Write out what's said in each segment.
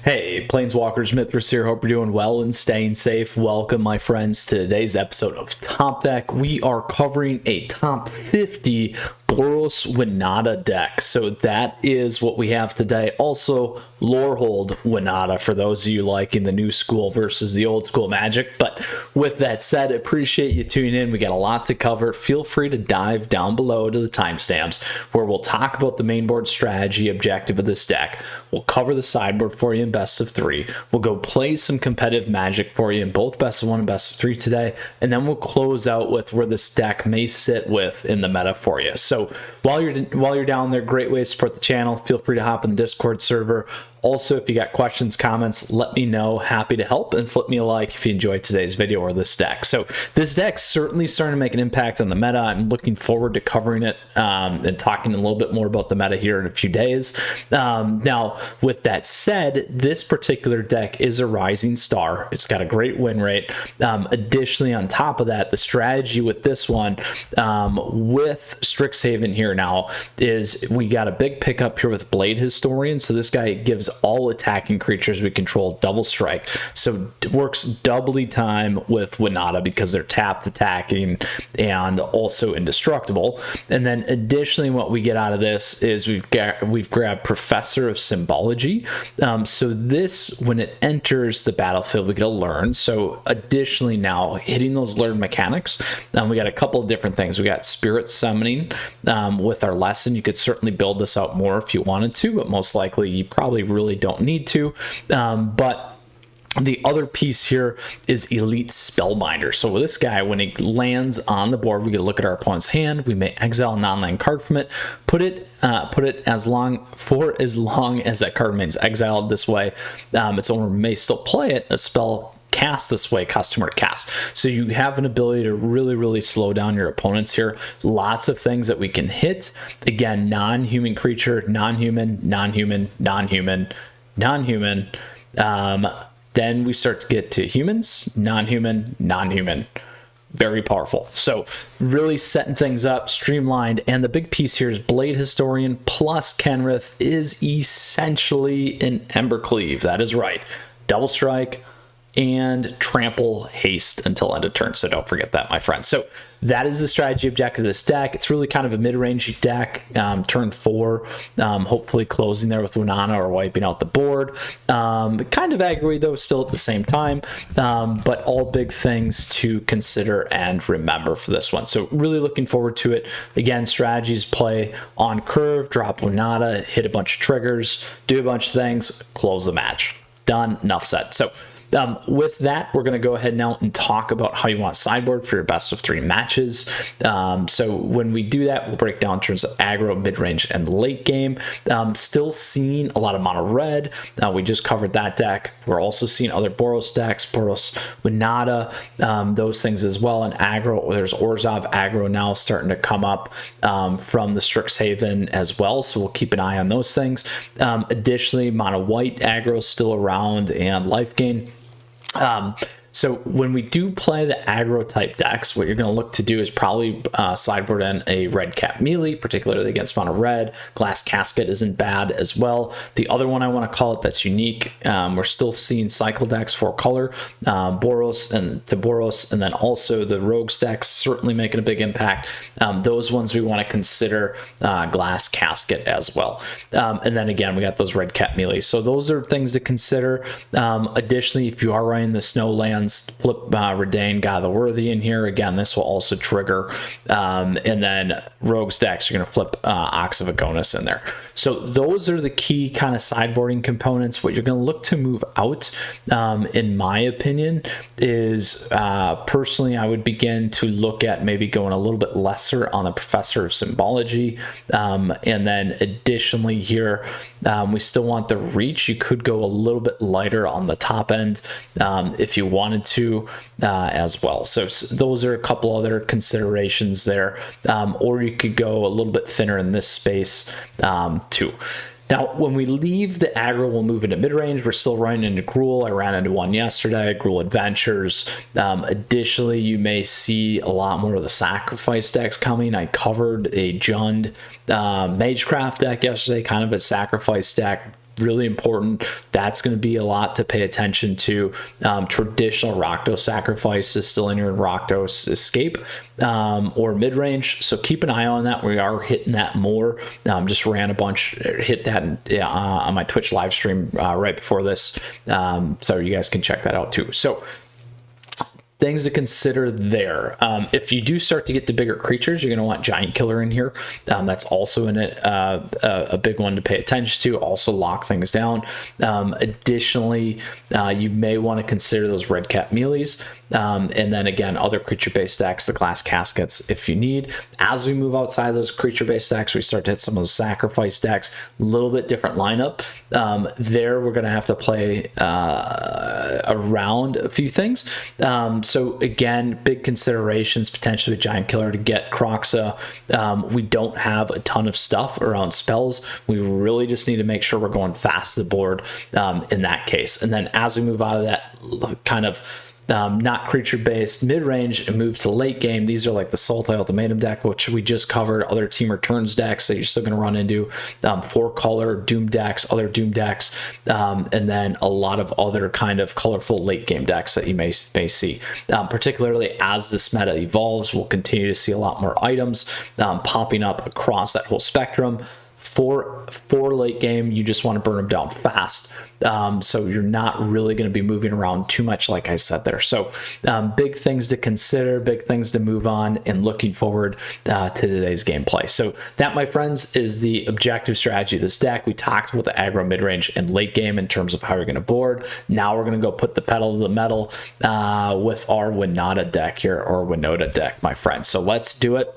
Hey, Planeswalkers, Mythras here. Hope you're doing well and staying safe. Welcome, my friends, to today's episode of Top Deck. We are covering a top 50 Boros Winota deck. So that is what we have today. Also, Lorehold Winota for those of you liking the new school versus the old school Magic. But with that said, appreciate you tuning in. We got a lot to cover. Feel free to dive down below to the timestamps where we'll talk about the main board strategy objective of this deck. We'll cover the sideboard for you in best of 3. We'll go play some competitive Magic for you in both best of 1 and best of 3 today. And then we'll close out with where this deck may sit with in the meta for you. So while you're down there, great way to support the channel. Feel free to hop in the Discord server. Also, if you got questions, comments, let me know. Happy to help, and flip me a like if you enjoyed today's video or this deck. So this deck's certainly starting to make an impact on the meta. I'm looking forward to covering it and talking a little bit more about the meta here in a few days. Now, with that said, this particular deck is a rising star. It's got a great win rate. Additionally, on top of that, the strategy with this one, with Strixhaven here now, is we got a big pickup here with Blade Historian. So this guy gives all attacking creatures we control double strike, so it works doubly time with Winota because they're tapped attacking and also indestructible. And then additionally, what we get out of this is we've grabbed Professor of Symbology. So this, when it enters the battlefield, we get a learn. So additionally, now hitting those learn mechanics, we got a couple of different things. We got Spirit Summoning with our lesson. You could certainly build this out more if you wanted to, but most likely you probably really don't need to. But the other piece here is Elite Spellbinder. So with this guy, when he lands on the board, we get to look at our opponent's hand. We may exile a non-land card from it, put it as long as that card remains exiled. This way, its owner may still play it. A spell cast this way, customer cast. So you have an ability to really slow down your opponents here. Lots of things that we can hit. Again, non-human creature, non-human, non-human, non-human, non-human. Then we start to get to humans, non-human, non-human. Very powerful. So really setting things up, streamlined. And the big piece here is Blade Historian plus Kenrith is essentially an Embercleave. That is right. Double strike and trample haste until end of turn. So don't forget that, my friend. So that is the strategy objective of this deck. It's really kind of a mid-range deck. Turn 4, hopefully closing there with Winota or wiping out the board. Kind of aggro though still at the same time, but all big things to consider and remember for this one. So really looking forward to it. Again, strategies play on curve, drop Winota, hit a bunch of triggers, do a bunch of things, close the match. Done, enough said. So with that, we're going to go ahead now and talk about how you want sideboard for your best of 3 matches. So when we do that, we'll break down in terms of aggro, mid-range, and late game. Still seeing a lot of mono red. We just covered that deck. We're also seeing other Boros decks, Boros Winota, those things as well. And aggro, there's Orzhov aggro now starting to come up from the Strixhaven as well. So we'll keep an eye on those things. Additionally, mono white aggro still around, and life gain. So when we do play the aggro type decks, what you're going to look to do is probably sideboard in a red cap melee, particularly against mono red. Glass Casket isn't bad as well. The other one I want to call it that's unique, we're still seeing cycle decks for color, Boros and then also the rogue decks certainly making a big impact. Those ones we want to consider Glass Casket as well. And then again, we got those red cap melee. So those are things to consider. Additionally, if you are running the Snowlands, flip Redain, God the Worthy in here. Again, this will also trigger. And then rogue stacks, you're going to flip Ox of Agonis in there. So those are the key kind of sideboarding components. What you're going to look to move out, in my opinion, is personally, I would begin to look at maybe going a little bit lesser on the Professor of Symbology. And then additionally here, we still want the reach. You could go a little bit lighter on the top end if you wanted to as well. So those are a couple other considerations there. Or you could go a little bit thinner in this space too. Now, when we leave the aggro, we'll move into mid-range. We're still running into Gruul. I ran into one yesterday, Gruul Adventures. Additionally, you may see a lot more of the sacrifice decks coming. I covered a Jund Magecraft deck yesterday, kind of a sacrifice deck. really important. That's going to be a lot to pay attention to. Traditional Rakdos sacrifices still in your Rakdos escape or mid-range, so keep an eye on that. We are hitting that more. Just ran a bunch, hit that on my Twitch live stream right before this, so you guys can check that out too. So things to consider there. If you do start to get to bigger creatures, you're going to want Giant Killer in here. That's also in it, a big one to pay attention to. Also lock things down. Additionally, you may want to consider those Red Cap Mealies. And then again, other creature-based decks, the Glass Caskets if you need. As we move outside those creature-based decks, we start to hit some of those sacrifice decks. A little bit different lineup. There, we're going to have to play around a few things. So again, big considerations potentially with Giant Killer to get Croxa. We don't have a ton of stuff around spells. We really just need to make sure we're going fast to the board in that case. And then as we move out of that kind of not creature-based mid-range and move to late game, these are like the Sultai Ultimatum deck, which we just covered, other Team Returns decks that you're still going to run into, 4-color Doom decks, other Doom decks, and then a lot of other kind of colorful late game decks that you may see. Particularly as this meta evolves, we'll continue to see a lot more items popping up across that whole spectrum. For late game, you just want to burn them down fast. So you're not really going to be moving around too much, like I said there. So big things to consider, big things to move on, and looking forward to today's gameplay. So that, my friends, is the objective strategy of this deck. We talked about the aggro, mid-range, and late game in terms of how you're going to board. Now we're going to go put the pedal to the metal with our Winota deck here, or Winota deck, my friends. So let's do it.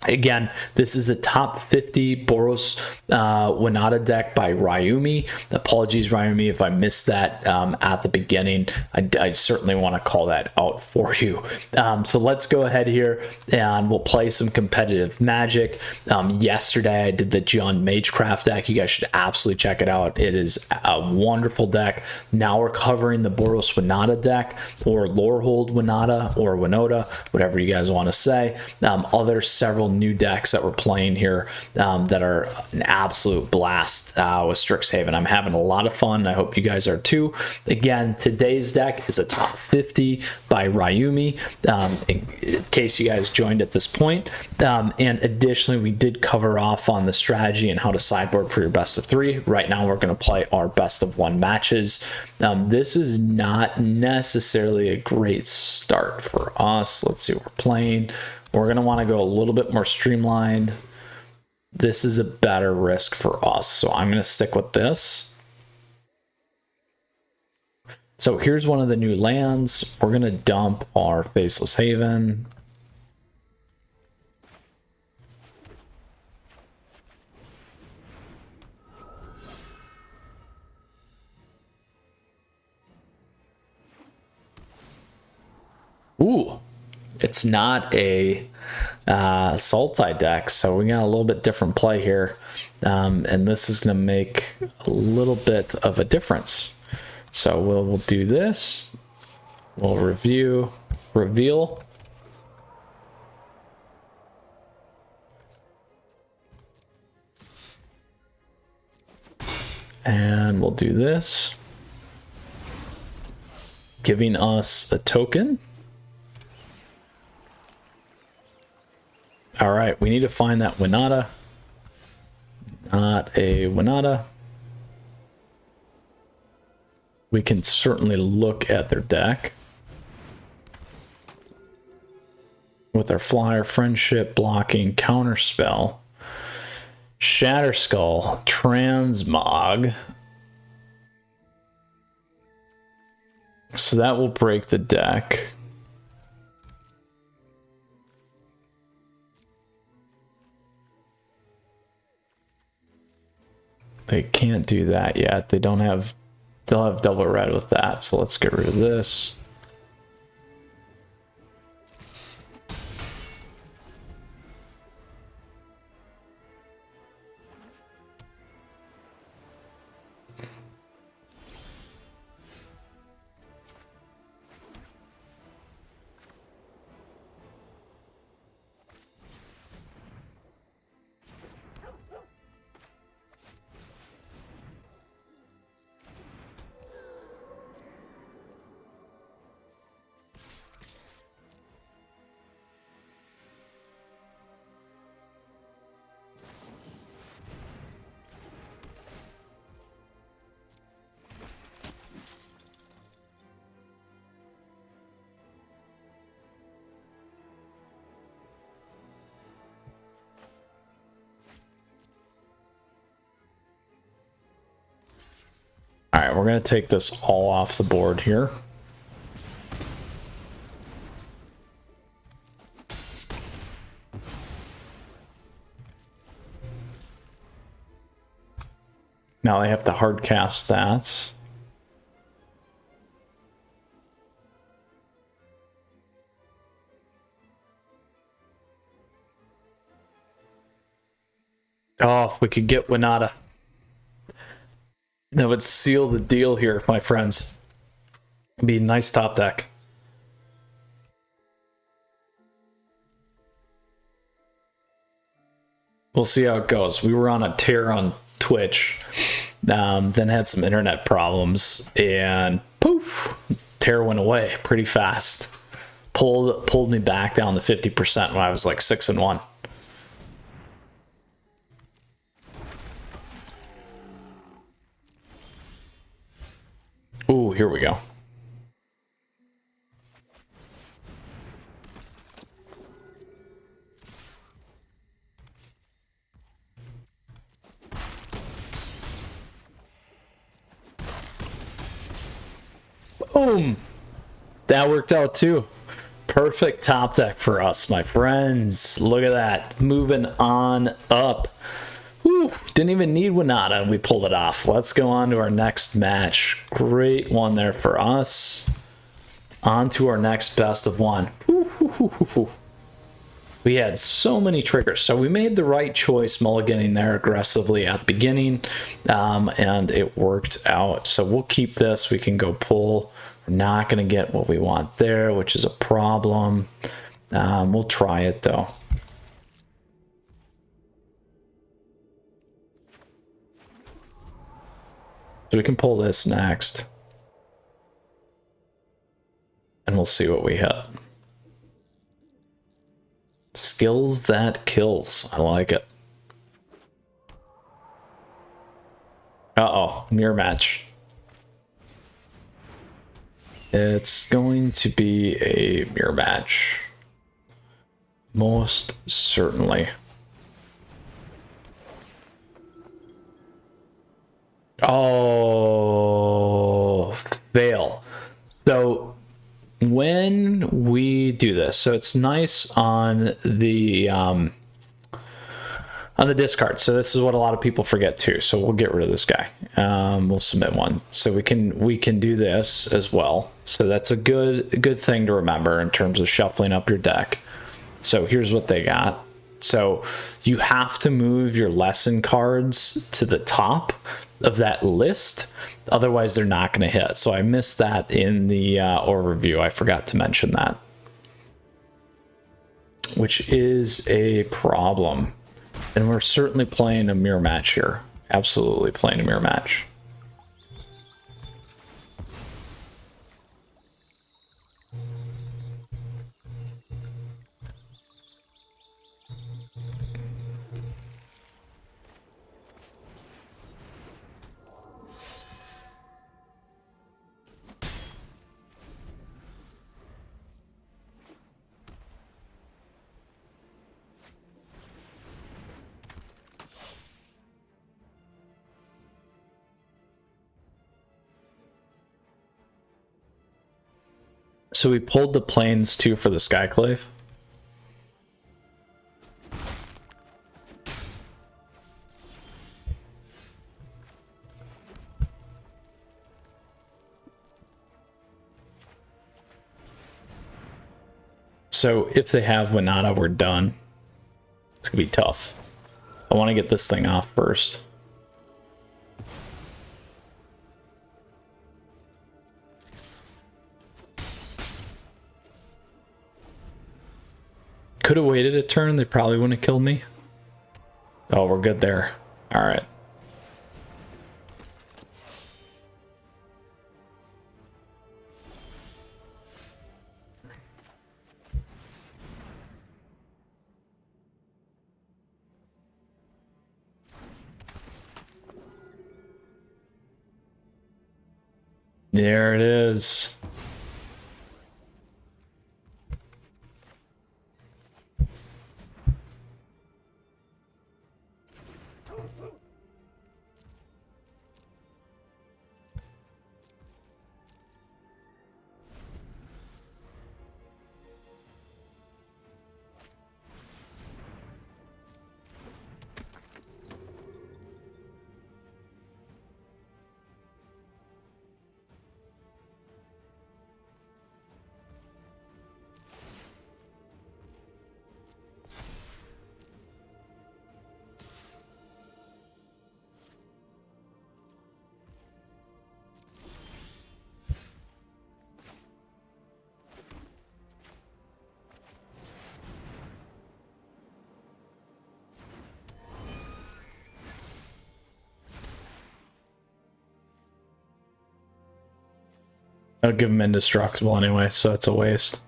Again, this is a top 50 Boros Winota deck by Ryumi. Apologies, Ryumi, if I missed that at the beginning. I certainly want to call that out for you. So let's go ahead here and we'll play some competitive Magic. Yesterday, I did the John Magecraft deck. You guys should absolutely check it out. It is a wonderful deck. Now we're covering the Boros Winota deck, or Lorehold Winota, or Winota, whatever you guys want to say. Other several new decks that we're playing here that are an absolute blast with Strixhaven. I'm having a lot of fun. I hope you guys are too. Again, today's deck is a top 50 by Ryumi, in case you guys joined at this point. And additionally, we did cover off on the strategy and how to sideboard for your best of 3. Right now, we're going to play our best of 1 matches. This is not necessarily a great start for us. Let's see what we're playing. We're going to want to go a little bit more streamlined. This is a better risk for us, so I'm going to stick with this. So here's one of the new lands. We're going to dump our Faceless Haven. Ooh. It's not a Sultai deck, so we got a little bit different play here, and this is going to make a little bit of a difference. So we'll do this. We'll reveal. And we'll do this, giving us a token. All right, we need to find that Winota. Not a Winota. We can certainly look at their deck. With our flyer, friendship, blocking, counterspell, Shatterskull, Transmog. So that will break the deck. They can't do that yet. They'll have double red with that. So let's get rid of this. right, we're going to take this all off the board here. Now I have to hard cast that. Oh, if we could get Winota. That would seal the deal here, my friends. It'd be a nice top deck. We'll see how it goes. We were on a tear on Twitch, then had some internet problems, and poof, tear went away pretty fast. Pulled me back down to 50% when I was like 6-1. Ooh, here we go. Boom! That worked out too. Perfect top deck for us, my friends. Look at that. Moving on up. Whew, didn't even need Winota and we pulled it off. Let's go on to our next match. Great one there for us. On to our next best of one. We had so many triggers, so we made the right choice mulliganing there aggressively at the beginning, and it worked out. So we'll keep this. We can go pull. We're not going to get what we want there, which is a problem. We'll try it though. So we can pull this next. And we'll see what we hit. Skills that kills. I like it. Uh-oh, mirror match. It's going to be a mirror match. Most certainly. Oh, fail. So when we do this, so it's nice on the discard. So this is what a lot of people forget too. So we'll get rid of this guy. We'll submit one. So we can do this as well. So that's a good thing to remember in terms of shuffling up your deck. So here's what they got. So you have to move your lesson cards to the top of that list. Otherwise, they're not going to hit. So I missed that in the overview. I forgot to mention that, which is a problem. And we're certainly playing a mirror match here. Absolutely playing a mirror match. So we pulled the planes too for the Skyclave. So if they have Winota, we're done. It's gonna be tough. I want to get this thing off first. Could have waited a turn. They probably wouldn't have killed me. Oh, we're good there. All right. There it is. I'll give him indestructible anyway, so it's a waste.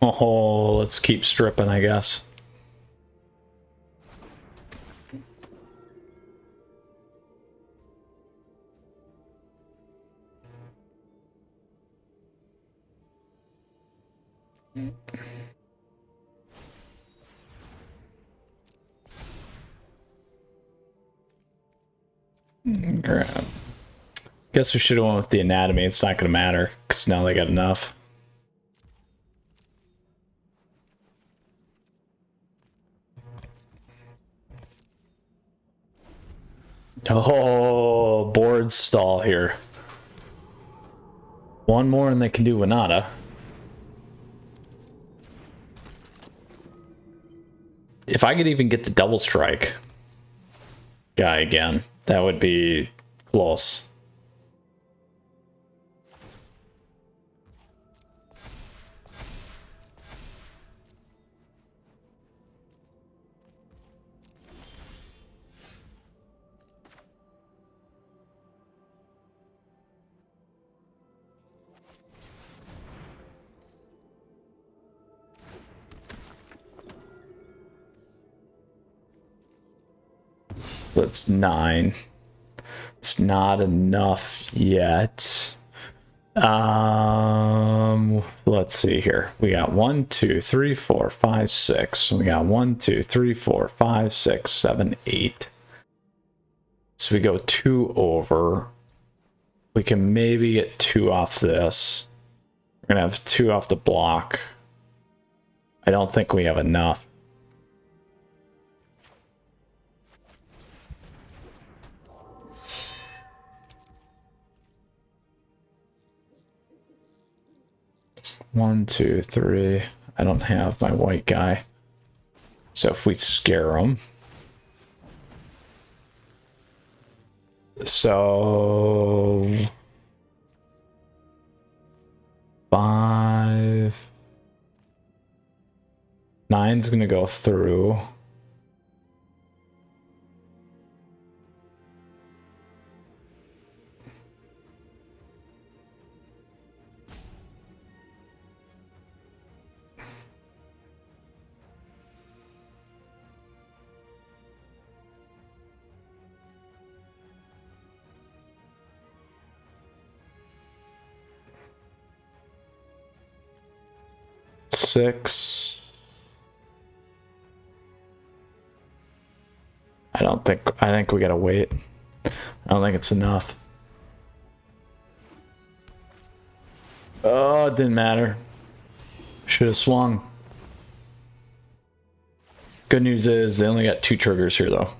Oh, let's keep stripping, I guess. Grab. Guess we should have went with the anatomy. It's not going to matter because now they got enough. Oh, board stall here. One more and they can do Winota. If I could even get the double strike guy again, that would be close. That's 9. It's not enough yet. Let's see here. We got 1, 2, 3, 4, 5, 6. We got 1, 2, 3, 4, 5, 6, 7, 8. So we go 2 over. We can maybe get 2 off this. We're gonna have 2 off the block. I don't think we have enough. One, 2, 3. I don't have my white guy. So if we scare him. So 5. 9's gonna go through. Six. I think we gotta wait. I don't think it's enough. Oh, it didn't matter. Should have swung. Good news is they only got 2 triggers here though.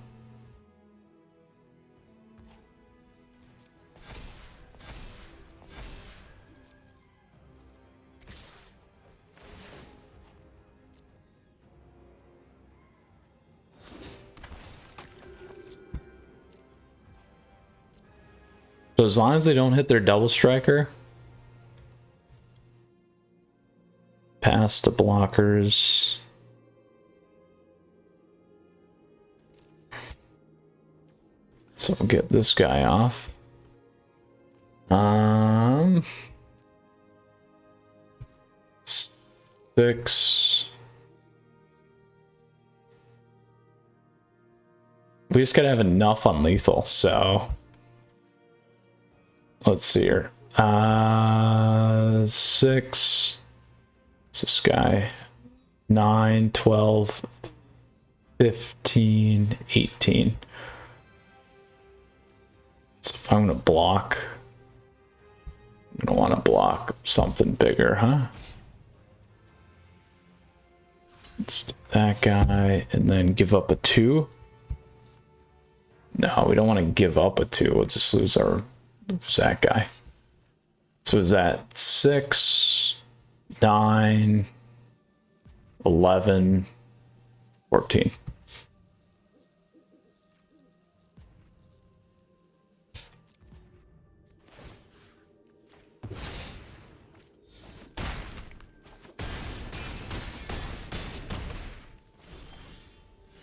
So as long as they don't hit their double striker, past the blockers. So we'll get this guy off. 6. We just gotta have enough on lethal, so let's see here. 6. It's this guy. 9, 12, 15, 18. So if I'm gonna block, I'm gonna want to block something bigger, huh? Let's do that guy and then give up a 2. No, we don't want to give up a 2. We'll just lose our that guy. So is that 6, 9, 11, 14.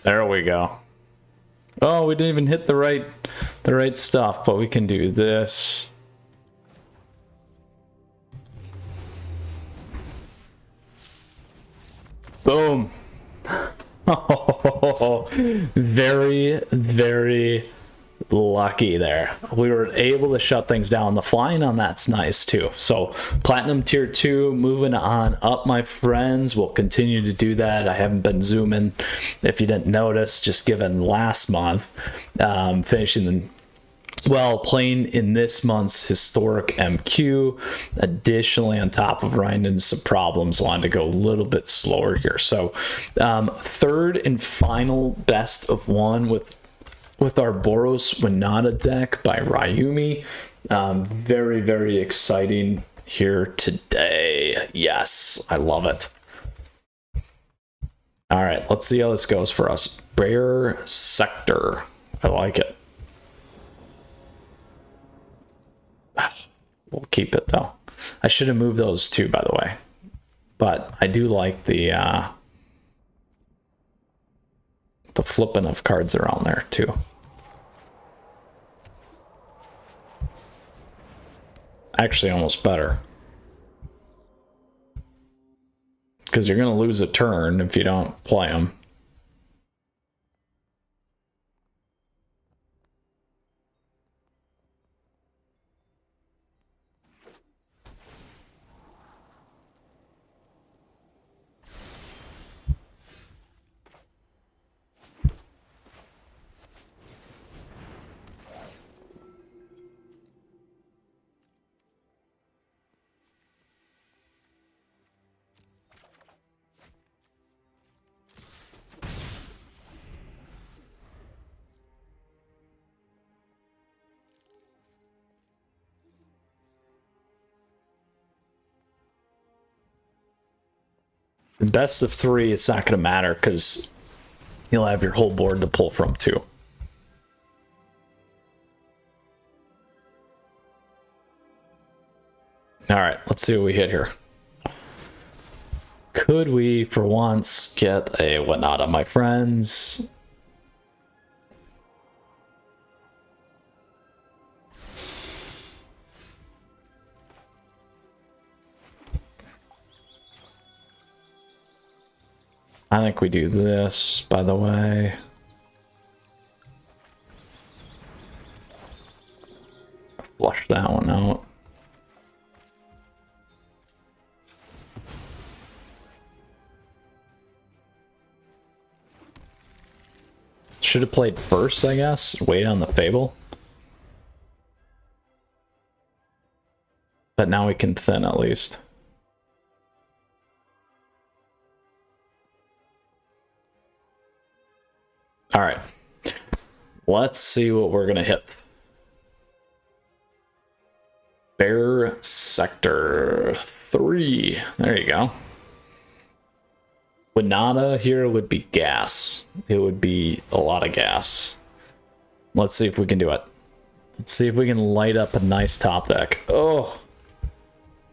There we go. Oh, we didn't even hit the right stuff, but we can do this. Boom. Oh, very, very lucky there. We were able to shut things down. The flying on that's nice too. So platinum tier 2, moving on up, my friends. We'll continue to do that. I haven't been zooming, if you didn't notice, just given last month, finishing playing in this month's historic MQ. Additionally, on top of running into some problems, wanted to go a little bit slower here. So third and final best of 1 with our Boros Winota deck by Ryumi. Very, very exciting here today. Yes, I love it. All right, let's see how this goes for us. Bear Sector. I like it. We'll keep it though. I should have moved those 2, by the way. But I do like the flipping of cards around there too. Actually, almost better. Because you're going to lose a turn if you don't play them. The best of 3, it's not going to matter because you'll have your whole board to pull from too. All right, let's see what we hit here. Could we, for once, get a Winota, my friends? I think we do this, by the way. Flush that one out. Should have played first, I guess. Wait on the Fable. But now we can thin at least. All right, let's see what we're gonna hit. Bear Sector 3. There you go. Winota here would be gas. It would be a lot of gas. Let's see if we can do it. Let's see if we can light up a nice top deck. Oh,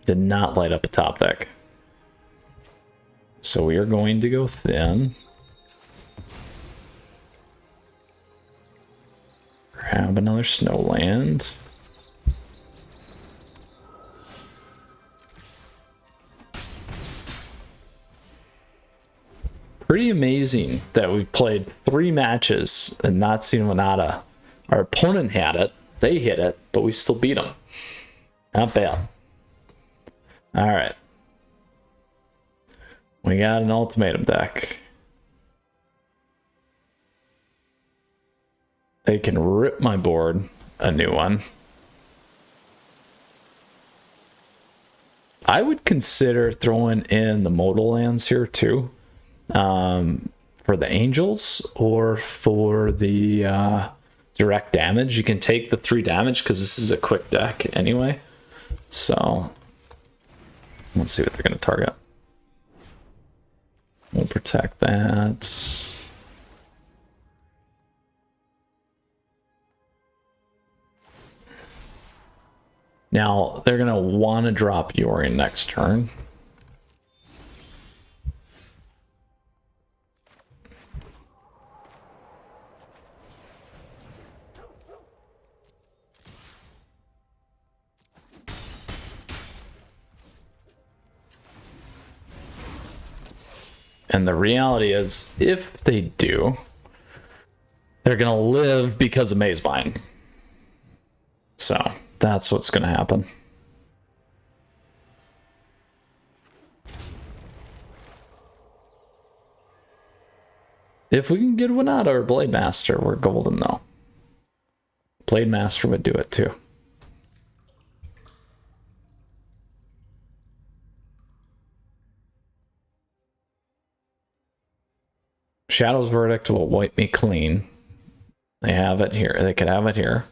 did not light up a top deck. So we are going to go thin. Grab another Snowland. Pretty amazing that we've played 3 matches and not seen Winota. Our opponent had it, they hit it, but we still beat them. Not bad. All right. We got an Ultimatum deck. They can rip my board a new one. I would consider throwing in the modal lands here too. For the Angels or for the direct damage. You can take the 3 damage because this is a quick deck anyway. So let's see what they're going to target. We'll protect that. Now they're going to want to drop Yorion next turn. And the reality is, if they do, they're going to live because of Mazebind. So that's what's going to happen. If we can get Winota or Blade Master, we're golden though. Blade Master would do it too. Shadow's Verdict will wipe me clean. They have it here. They could have it here.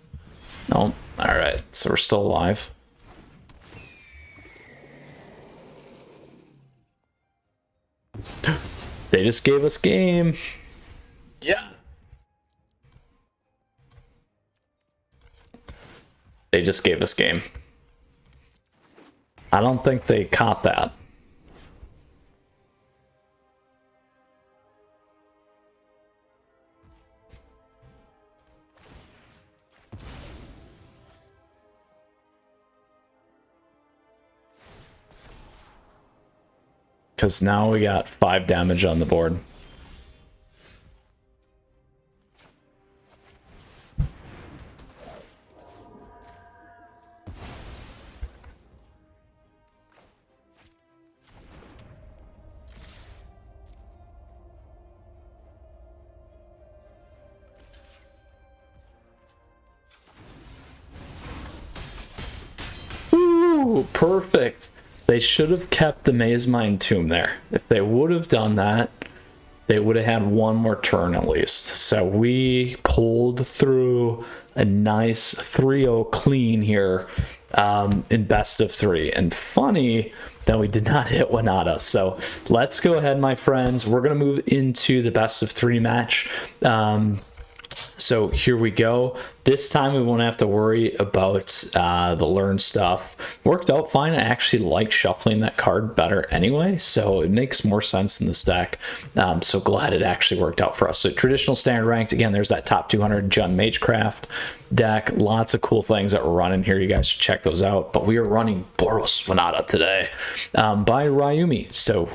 Nope. Alright, so we're still alive. They just gave us game. Yeah. They just gave us game. I don't think they caught that. Because now we got 5 damage on the board. Ooh, perfect. They should have kept the Mazebind Tomb there. If they would have done that, they would have had one more turn at least. So we pulled through a nice 3-0 clean here in best of 3. And funny that we did not hit Winota. So let's go ahead, my friends. We're going to move into the best of 3 match. So here we go. This time we won't have to worry about the learn stuff. Worked out fine. I actually like shuffling that card better anyway, so it makes more sense in this deck. So glad it actually worked out for us. So traditional standard ranked, again, there's that top 200 Jund Magecraft deck. Lots of cool things that we're running here. You guys should check those out. But we are running Boros Winota today by Ryumi. So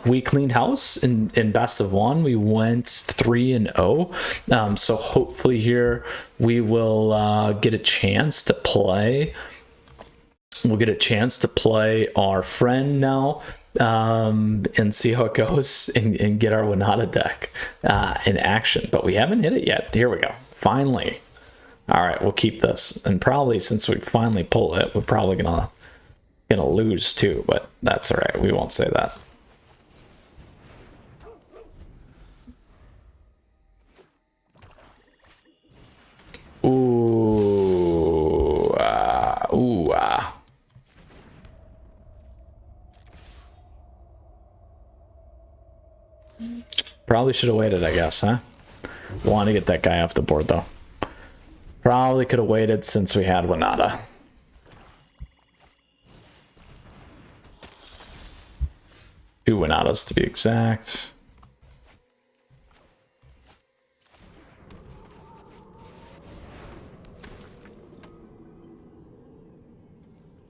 we cleaned house in best of 1. We went 3-0. So hopefully here we will get a chance to play. We'll get a chance to play our friend now and see how it goes and get our Winota deck in action. But we haven't hit it yet. Here we go. Finally. All right, we'll keep this. And probably since we finally pulled it, we're probably gonna lose too. But that's all right. We won't say that. Ooh, Probably should have waited, I guess, huh? Want to get that guy off the board, though. Probably could have waited since we had Winota. Two Winotas to be exact.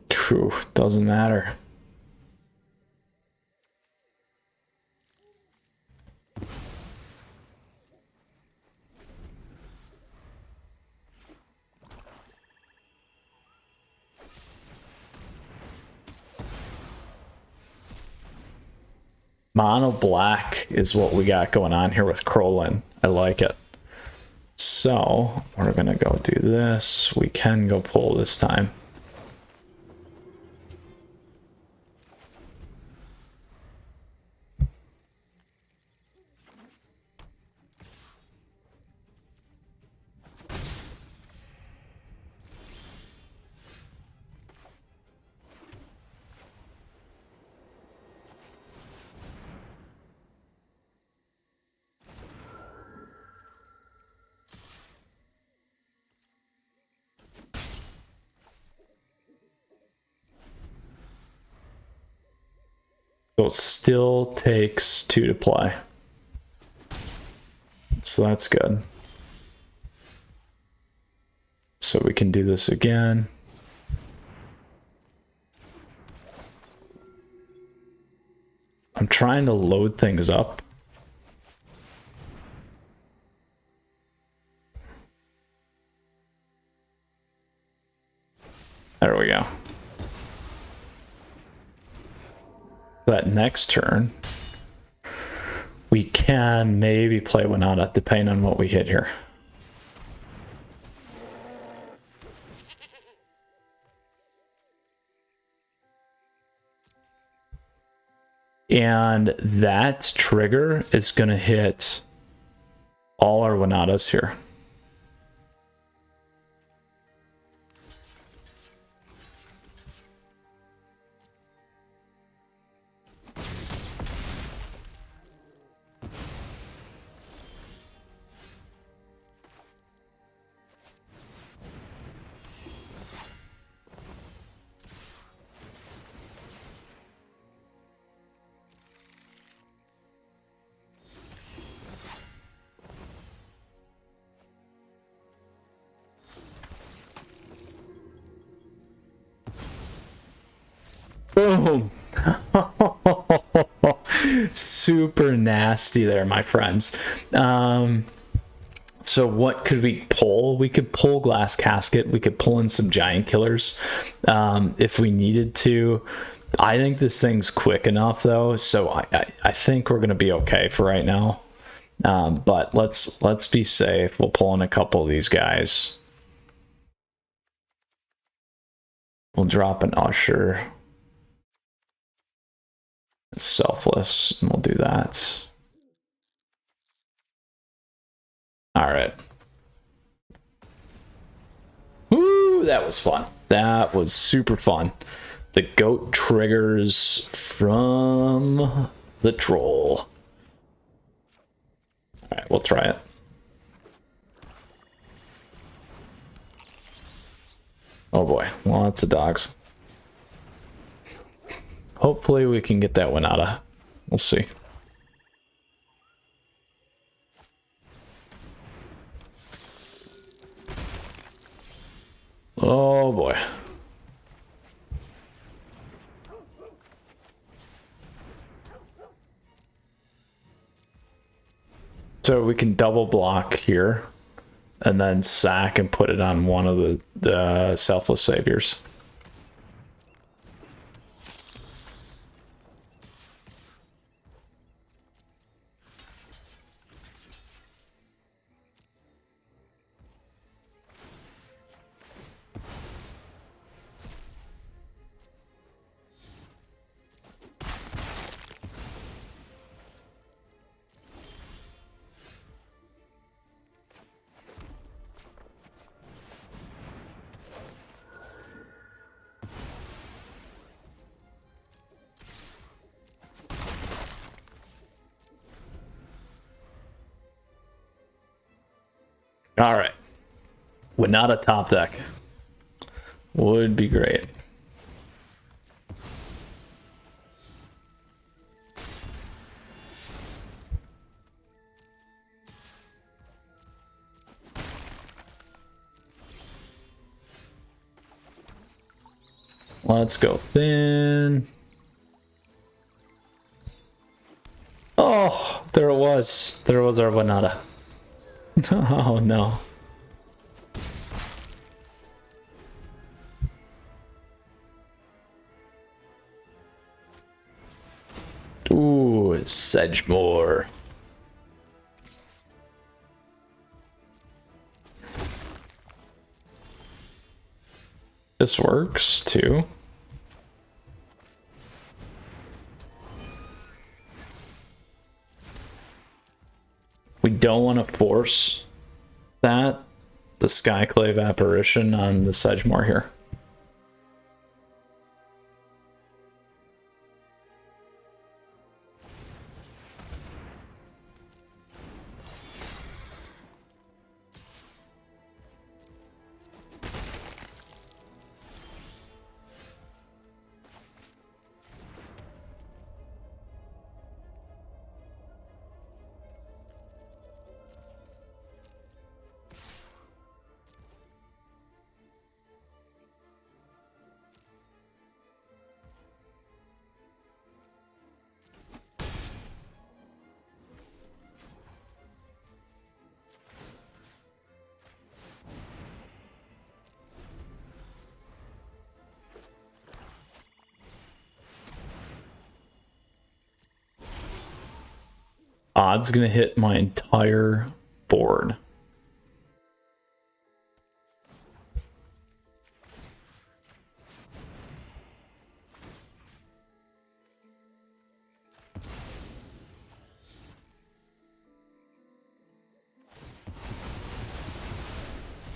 Whew, doesn't matter. Mono black is what we got going on here with Krolin. I like it. So we're gonna go do this. We can go pull this time. So it still takes 2 to play. So that's good. So we can do this again. I'm trying to load things up. There we go. That next turn, we can maybe play Winota, depending on what we hit here. And that trigger is going to hit all our Winotas here. Boom. Super nasty there, my friends. So what could we pull? We could pull Glass Casket. We could pull in some Giant Killers if we needed to. I think this thing's quick enough though, so I think we're gonna be okay for right now. But let's be safe. We'll pull in a couple of these guys. We'll drop an Usher. Selfless, and we'll do that. All right. Woo, that was fun. That was super fun. The goat triggers from the troll. All right, we'll try it. Oh boy, lots of dogs. Hopefully we can get that Winota. We'll see. Oh boy. So we can double block here and then sack and put it on one of the Selfless Saviors. All right. Winota top deck would be great. Let's go thin. Oh, there it was. There was our Winota. Oh no. Ooh, Sedgemoor. This works too. We don't want to force that, the Skyclave Apparition on the Sedgemoor here. Odds gonna hit my entire board.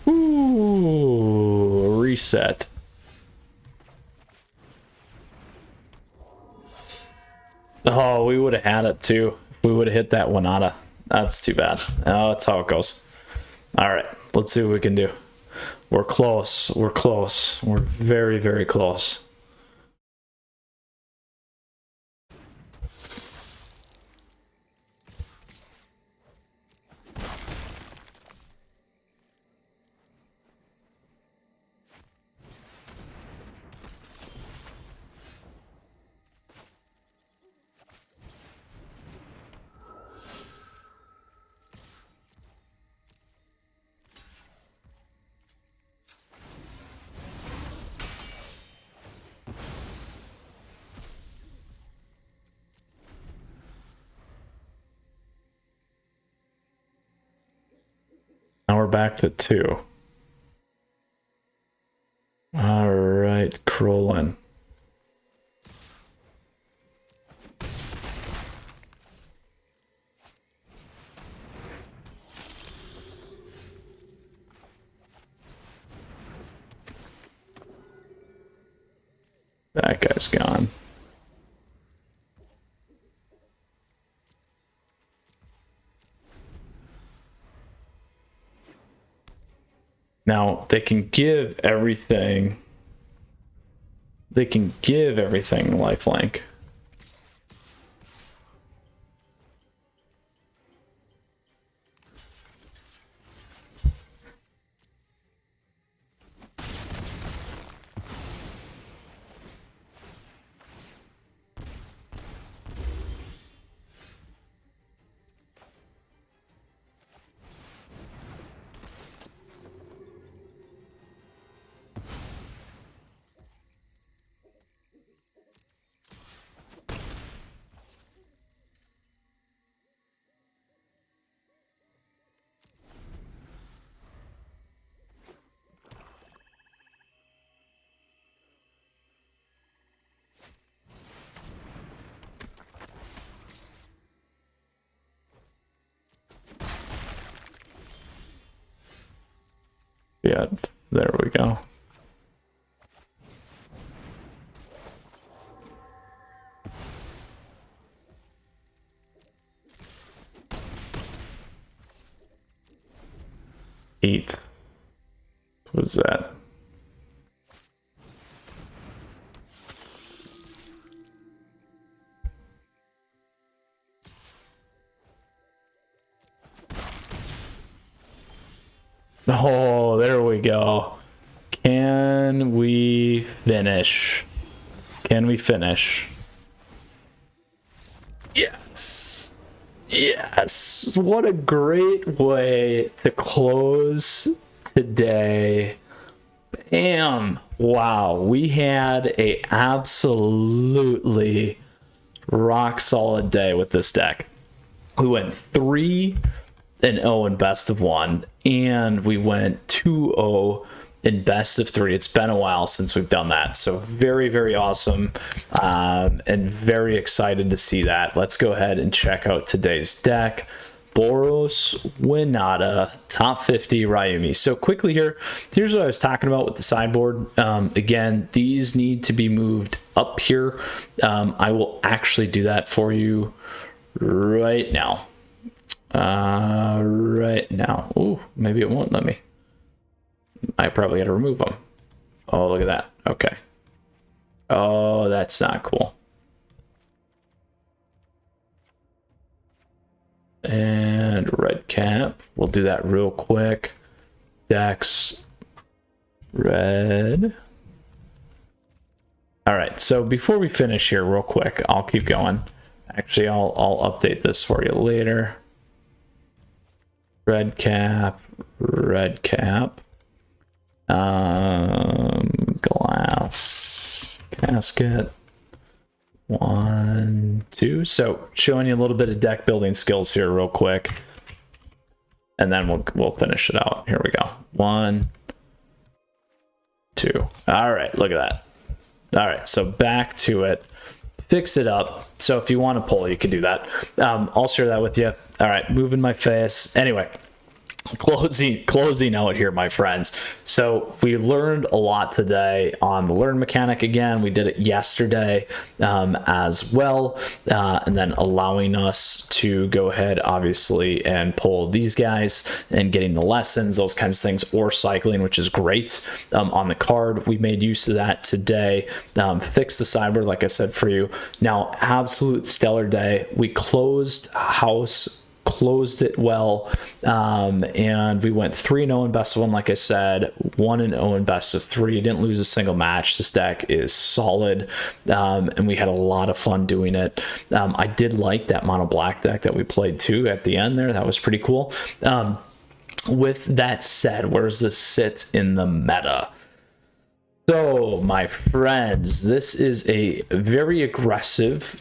Ooh, reset. Oh, we would have had it too. If we would have hit that Winota. That's too bad. Oh, that's how it goes. All right, let's see what we can do. We're close. We're close. We're very, very close. Now we're back to 2. All right, Krolin. That guy's gone. Now they can give everything. They can give everything lifelink. Yeah, there we go. Eight. What was that? Oh, there we go. Can we finish? Can we finish? Yes. Yes. What a great way to close today. Bam. Wow. We had a absolutely rock solid day with this deck. We went 3-0 in best of 1, and we went 2-0 in best of 3. It's been a while since we've done that, so very, very awesome, and very excited to see that. Let's go ahead and check out today's deck. Boros Winota, top 50 Ryumi. So quickly here's what I was talking about with the sideboard. Again, these need to be moved up here. I will actually do that for you right now. Right now. Ooh, maybe it won't let me. I probably got to remove them. Oh, look at that. Okay. Oh, that's not cool. And red cap. We'll do that real quick. Dex. Red. All right. So before we finish here real quick, I'll keep going. Actually, I'll update this for you later. Red cap. Red cap. Glass casket. 1, 2. So showing you a little bit of deck building skills here real quick, and then we'll finish it out. Here we go. 1, 2. All right, look at that. All right, so back to it. Fix it up. So if you want to pull, you can do that. I'll share that with you. All right, moving my face. Anyway, closing out here, my friends. So we learned a lot today on the learn mechanic. Again, we did it yesterday as well, and then allowing us to go ahead obviously and pull these guys and getting the lessons, those kinds of things, or cycling, which is great on the card. We made use of that today. Fix the sideboard, like I said, for you. Now, absolute stellar day. We closed it well, and we went 3-0 in best of 1, like I said, 1-0 in best of 3. Didn't lose a single match. This deck is solid, and we had a lot of fun doing it. I did like that mono black deck that we played too at the end there. That was pretty cool. With that said, where does this sit in the meta? So, my friends, this is a very aggressive,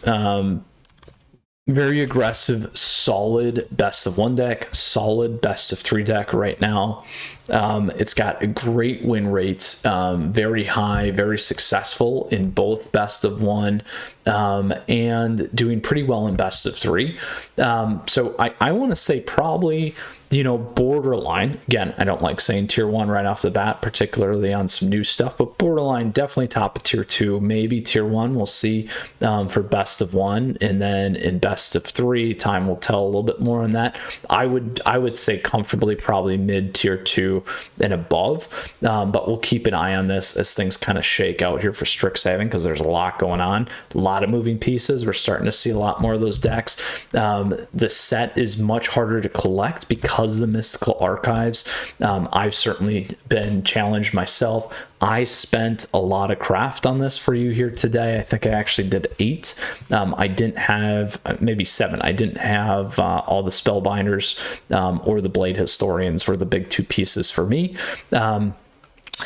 solid best of 1 deck, solid best of 3 deck right now. It's got a great win rate, very high, very successful in both best of 1, and doing pretty well in best of 3. So I want to say probably, you know, borderline. Again, I don't like saying tier 1 right off the bat, particularly on some new stuff, but borderline, definitely top of tier 2, maybe tier 1. We'll see for best of 1, and then in best of 3, time will tell a little bit more on that. I would say comfortably probably mid tier 2 and above, but we'll keep an eye on this as things kind of shake out here for Strixhaven, because there's a lot going on, a lot of moving pieces. We're starting to see a lot more of those decks. The set is much harder to collect because of the mystical archives. I've certainly been challenged myself. I spent a lot of craft on this for you here today. I think I actually did 8. I didn't have, maybe 7. I didn't have all the spellbinders or the blade historians were the big 2 pieces for me.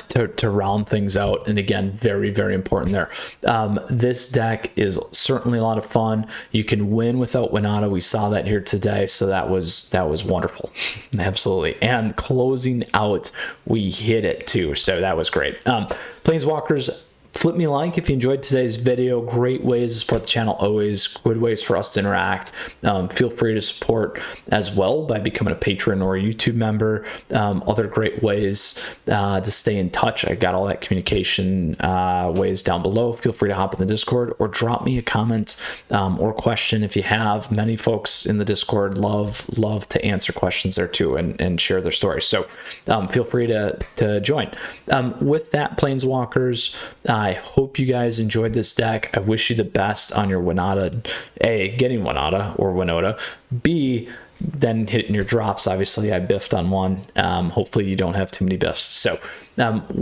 To round things out, and again, very, very important there. This deck is certainly a lot of fun. You can win without Winota. We saw that here today, so that was wonderful. Absolutely. And closing out, we hit it too, so that was great. Planeswalkers, flip me a like if you enjoyed today's video. Great ways to support the channel, always good ways for us to interact. Feel free to support as well by becoming a patron or a YouTube member. Other great ways to stay in touch. I got all that communication ways down below. Feel free to hop in the Discord or drop me a comment or question if you have. Many folks in the Discord love to answer questions there too, and share their stories. So feel free to join. With that, Planeswalkers, I hope you guys enjoyed this deck. I wish you the best on your Winota. A, getting Winota or Winota. B, then hitting your drops. Obviously, I biffed on 1. Hopefully, you don't have too many biffs. So,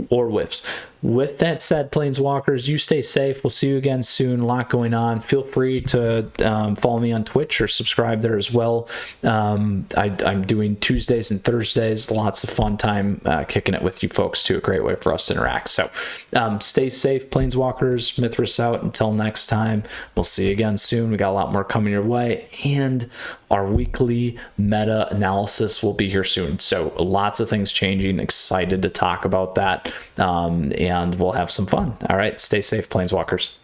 or whiffs. With that said, Planeswalkers, you stay safe. We'll see you again soon. A lot going on. Feel free to follow me on Twitch or subscribe there as well. I'm doing Tuesdays and Thursdays. Lots of fun time kicking it with you folks too. A great way for us to interact. So stay safe, Planeswalkers. Mythras out. Until next time, we'll see you again soon. We got a lot more coming your way, and our weekly meta analysis will be here soon. So lots of things changing. Excited to talk about that. And we'll have some fun. All right, stay safe, Planeswalkers.